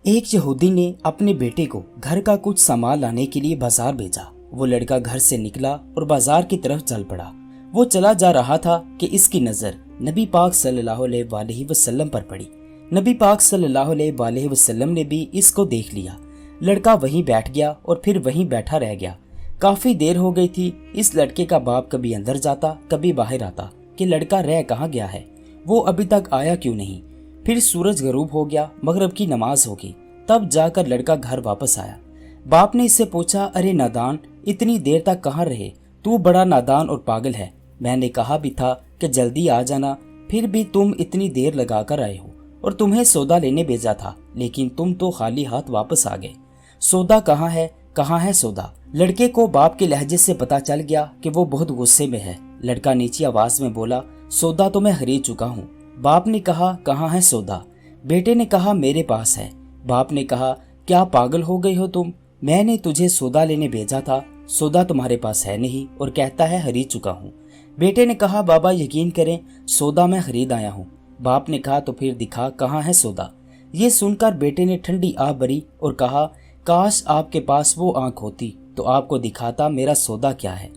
ایک یہودی نے اپنے بیٹے کو گھر کا کچھ سامان لانے کے لیے بازار بھیجا۔ وہ لڑکا گھر سے نکلا اور بازار کی طرف چل پڑا۔ وہ چلا جا رہا تھا کہ اس کی نظر نبی پاک صلی اللہ علیہ وآلہ وسلم پر پڑی۔ نبی پاک صلی اللہ علیہ وآلہ وسلم نے بھی اس کو دیکھ لیا۔ لڑکا وہیں بیٹھ گیا اور پھر وہیں بیٹھا رہ گیا۔ کافی دیر ہو گئی تھی۔ اس لڑکے کا باپ کبھی اندر جاتا کبھی باہر آتا کہ لڑکا رہ کہاں گیا ہے، وہ ابھی تک آیا کیوں نہیں۔ پھر سورج غروب ہو گیا، مغرب کی نماز ہو گئی، تب جا کر لڑکا گھر واپس آیا۔ باپ نے اس سے پوچھا، ارے نادان، اتنی دیر تک کہاں رہے؟ تو بڑا نادان اور پاگل ہے۔ میں نے کہا بھی تھا کہ جلدی آ جانا، پھر بھی تم اتنی دیر لگا کر آئے ہو، اور تمہیں سودا لینے بھیجا تھا، لیکن تم تو خالی ہاتھ واپس آ گئے۔ سودا کہاں ہے سودا؟ لڑکے کو باپ کے لہجے سے پتا چل گیا کہ وہ بہت غصے میں ہے۔ لڑکا نیچی آواز میں بولا، سودا تو میں خرید چکا ہوں۔ باپ نے کہا، کہاں ہے سودا؟ بیٹے نے کہا، میرے پاس ہے۔ باپ نے کہا، کیا پاگل ہو گئے ہو تم؟ میں نے تجھے سودا لینے بھیجا تھا، سودا تمہارے پاس ہے نہیں اور کہتا ہے خرید چکا ہوں۔ بیٹے نے کہا، بابا یقین کریں، سودا میں خرید آیا ہوں۔ باپ نے کہا، تو پھر دکھا کہاں ہے سودا؟ یہ سن کر بیٹے نے ٹھنڈی آہ بھری اور کہا، کاش آپ کے پاس وہ آنکھ ہوتی تو آپ کو دکھاتا میرا سودا کیا ہے۔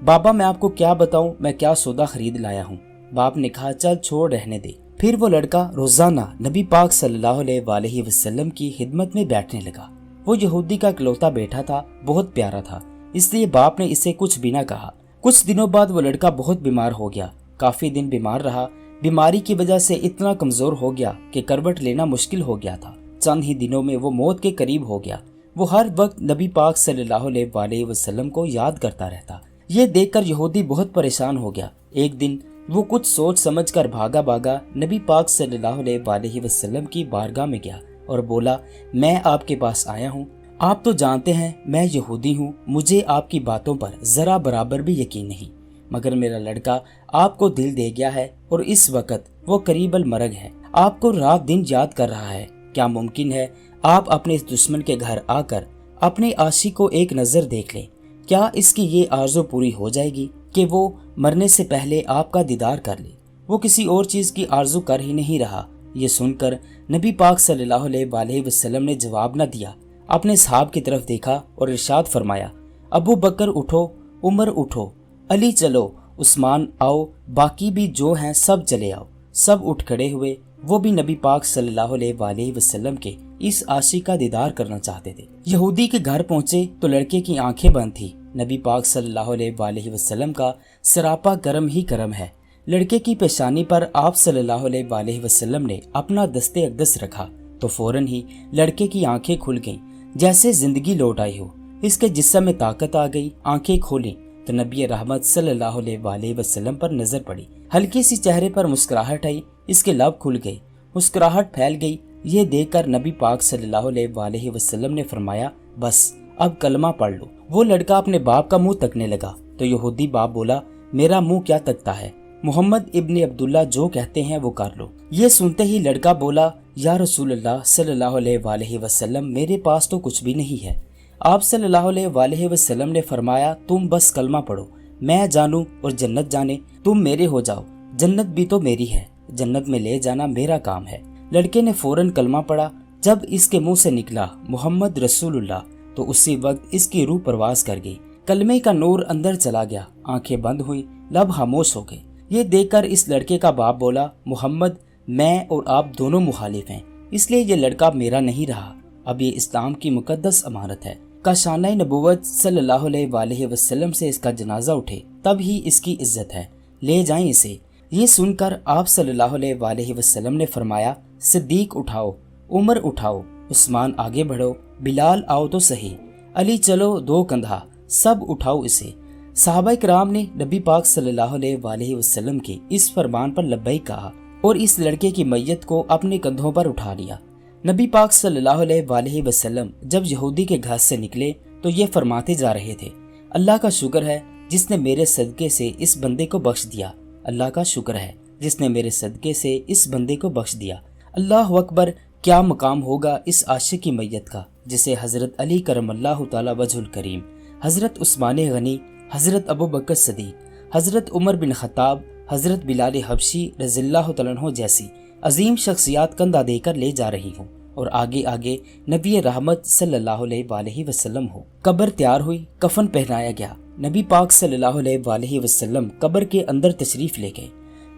بابا میں آپ کو کیا بتاؤں میں کیا سودا خرید لایا ہوں۔ باپ نے کہا، چل چھوڑ رہنے دے۔ پھر وہ لڑکا روزانہ نبی پاک صلی اللہ علیہ وآلہ وسلم کی خدمت میں بیٹھنے لگا۔ وہ یہودی کا اکلوتا بیٹا تھا، بہت پیارا تھا، اس لیے باپ نے اسے کچھ بھی نہ کہا۔ کچھ دنوں بعد وہ لڑکا بہت بیمار ہو گیا۔ کافی دن بیمار رہا۔ بیماری کی وجہ سے اتنا کمزور ہو گیا کہ کروٹ لینا مشکل ہو گیا تھا۔ چند ہی دنوں میں وہ موت کے قریب ہو گیا۔ وہ ہر وقت نبی پاک صلی اللہ علیہ وآلہ وسلم کو یاد کرتا رہتا۔ یہ دیکھ کر یہودی بہت پریشان ہو گیا۔ ایک دن وہ کچھ سوچ سمجھ کر بھاگا نبی پاک صلی اللہ علیہ وآلہ وسلم کی بارگاہ میں گیا اور بولا، میں آپ کے پاس آیا ہوں۔ آپ تو جانتے ہیں میں یہودی ہوں، مجھے آپ کی باتوں پر ذرا برابر بھی یقین نہیں، مگر میرا لڑکا آپ کو دل دے گیا ہے اور اس وقت وہ قریب المرگ ہے، آپ کو رات دن یاد کر رہا ہے۔ کیا ممکن ہے آپ اپنے اس دشمن کے گھر آ کر اپنے عاشق کو ایک نظر دیکھ لیں؟ کیا اس کی یہ آرزو پوری ہو جائے گی کہ وہ مرنے سے پہلے آپ کا دیدار کر لے؟ وہ کسی اور چیز کی آرزو کر ہی نہیں رہا۔ یہ سن کر نبی پاک صلی اللہ علیہ وآلہ وسلم نے جواب نہ دیا، اپنے صحاب کی طرف دیکھا اور ارشاد فرمایا، ابو بکر اٹھو، عمر اٹھو، علی چلو، عثمان آؤ، باقی بھی جو ہیں سب چلے آؤ۔ سب اٹھ کھڑے ہوئے۔ وہ بھی نبی پاک صلی اللہ علیہ وآلہ وسلم کے اس عاشق کا دیدار کرنا چاہتے تھے۔ یہودی کے گھر پہنچے تو لڑکے کی آنکھیں بند تھی۔ نبی پاک صلی اللہ علیہ وآلہ وسلم کا سراپا کرم ہی کرم ہے۔ لڑکے کی پیشانی پر آپ صلی اللہ علیہ وآلہ وسلم نے اپنا دست اقدس رکھا تو فوراً ہی لڑکے کی آنکھیں کھل گئیں، جیسے زندگی لوٹ آئی ہو۔ اس کے جسم میں طاقت آ گئی۔ آنکھیں کھولیں تو نبی رحمت صلی اللہ علیہ وآلہ وسلم پر نظر پڑی۔ ہلکی سی چہرے پر مسکراہٹ آئی، اس کے لب کھل گئے، مسکراہٹ پھیل گئی۔ یہ دیکھ کر نبی پاک صلی اللہ علیہ وآلہ وسلم نے فرمایا، بس اب کلمہ پڑھ لو۔ وہ لڑکا اپنے باپ کا منہ تکنے لگا تو یہودی باپ بولا، میرا منہ کیا تکتا ہے؟ محمد ابن عبداللہ جو کہتے ہیں وہ کر لو۔ یہ سنتے ہی لڑکا بولا، یا رسول اللہ صلی اللہ علیہ وآلہ وسلم، میرے پاس تو کچھ بھی نہیں ہے۔ آپ صلی اللہ علیہ وآلہ وسلم نے فرمایا، تم بس کلمہ پڑھو، میں جانوں اور جنت جانے، تم میرے ہو جاؤ، جنت بھی تو میری ہے، جنت میں لے جانا میرا کام ہے۔ لڑکے نے فوراً کلمہ پڑھا۔ جب اس کے منہ سے نکلا محمد رسول اللہ تو اسی وقت اس کی روح پرواز کر گئی۔ کلمے کا نور اندر چلا گیا، آنکھیں بند ہوئیں، لب خاموش ہو گئے۔ یہ دیکھ کر اس لڑکے کا باپ بولا، محمد، میں اور آپ دونوں مخالف ہیں، اس لیے یہ لڑکا میرا نہیں رہا، اب یہ اسلام کی مقدس امانت ہے۔ کاشانہ نبوت صلی اللہ علیہ وآلہ وسلم سے اس کا جنازہ اٹھے تب ہی اس کی عزت ہے، لے جائیں اسے۔ یہ سن کر آپ صلی اللہ علیہ وآلہ وسلم نے فرمایا، صدیق اٹھاؤ، عمر اٹھاؤ، عثمان آگے بڑھو، بلال آؤ تو صحیح، علی چلو دو کندھا، سب اٹھاؤ اسے۔ صحابہ کرام نے نبی پاک صلی اللہ علیہ وآلہ وسلم کے اس فرمان پر لبیک کہا اور اس لڑکے کی میت کو اپنے کندھوں پر اٹھا لیا۔ نبی پاک صلی اللہ علیہ وآلہ وسلم جب یہودی کے گھر سے نکلے تو یہ فرماتے جا رہے تھے، اللہ کا شکر ہے جس نے میرے صدقے سے اس بندے کو بخش دیا، اللہ کا شکر ہے جس نے میرے صدقے سے اس بندے کو بخش دیا۔ اللہ اکبر، کیا مقام ہوگا اس عاشق کی میت کا جسے حضرت علی کرم اللہ تعالی وجہ الکریم، حضرت عثمان غنی، حضرت ابو بکر صدیق، حضرت عمر بن خطاب، حضرت بلال حبشی رضی اللہ تعالیٰ عنہ جیسی عظیم شخصیات کندھا دے کر لے جا رہی ہوں، اور آگے آگے نبی رحمت صلی اللہ علیہ وآلہ وسلم ہو۔ قبر تیار ہوئی، کفن پہنایا گیا، نبی پاک صلی اللہ علیہ وآلہ وسلم قبر کے اندر تشریف لے گئے،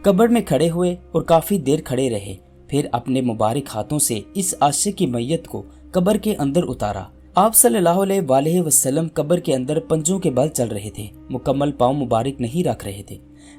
قبر میں کھڑے ہوئے اور کافی دیر کھڑے رہے، پھر اپنے مبارک ہاتھوں سے اس عاشق کی میت کو قبر کے اندر اتارا۔ آپ صلی اللہ علیہ وآلہ وسلم قبر کے اندر پنجوں کے بل چل رہے تھے، مکمل پاؤں مبارک نہیں رکھ رہے تھے۔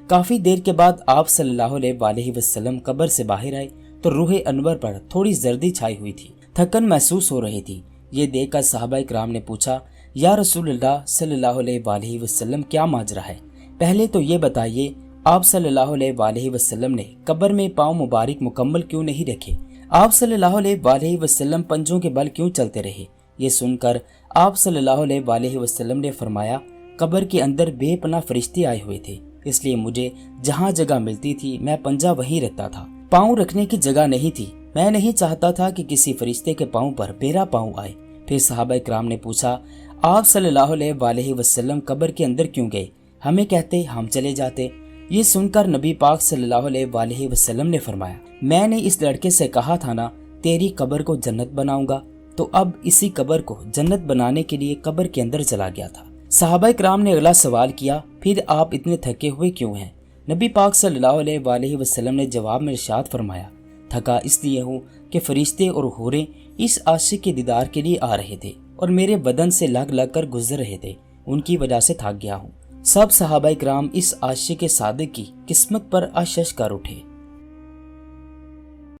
کافی دیر کے بعد آپ صلی اللہ علیہ وآلہ وسلم قبر سے باہر آئے تو روح انور پر تھوڑی زردی چھائی ہوئی تھی، تھکن محسوس ہو رہی تھی۔ یہ دیکھ کر صحابہ کرام نے پوچھا، یا رسول اللہ صلی اللہ علیہ وآلہ وسلم کیا ماجرا ہے؟ پہلے تو یہ بتائیے آپ صلی اللہ علیہ وآلہ وسلم نے قبر میں پاؤں مبارک مکمل کیوں نہیں رکھے؟ آپ صلی اللہ علیہ وآلہ وسلم پنجوں کے بل کیوں چلتے رہے؟ یہ سن کر آپ صلی اللہ علیہ وآلہ وسلم نے فرمایا، قبر کے اندر بے پناہ فرشتے آئے ہوئے تھے، اس لیے مجھے جہاں جگہ ملتی تھی میں پنجہ وہیں رکھتا تھا، پاؤں رکھنے کی جگہ نہیں تھی، میں نہیں چاہتا تھا کہ کسی فرشتے کے پاؤں پر میرا پاؤں آئے۔ پھر صحابہ کرام نے پوچھا، آپ صلی اللہ علیہ وآلہ وسلم قبر کے اندر کیوں گئے؟ ہمیں کہتے ہم چلے جاتے۔ یہ سن کر نبی پاک صلی اللہ علیہ وآلہ وسلم نے فرمایا، میں نے اس لڑکے سے کہا تھا نا تیری قبر کو جنت بناؤں گا، تو اب اسی قبر کو جنت بنانے کے لیے قبر کے اندر چلا گیا تھا۔ صحابہ کرام نے اگلا سوال کیا، پھر آپ اتنے تھکے ہوئے کیوں ہیں؟ نبی پاک صلی اللہ علیہ وآلہ وسلم نے جواب میں ارشاد فرمایا، تھکا اس لیے ہوں کہ فرشتے اور حوریں اس عاشق کے دیدار کے لیے آ رہے تھے اور میرے بدن سے لگ لگ کر گزر رہے تھے، ان کی وجہ سے تھک گیا ہوں۔ سب صحابہ کرام اس عاشق صادق کی قسمت پر اشش کر اٹھے۔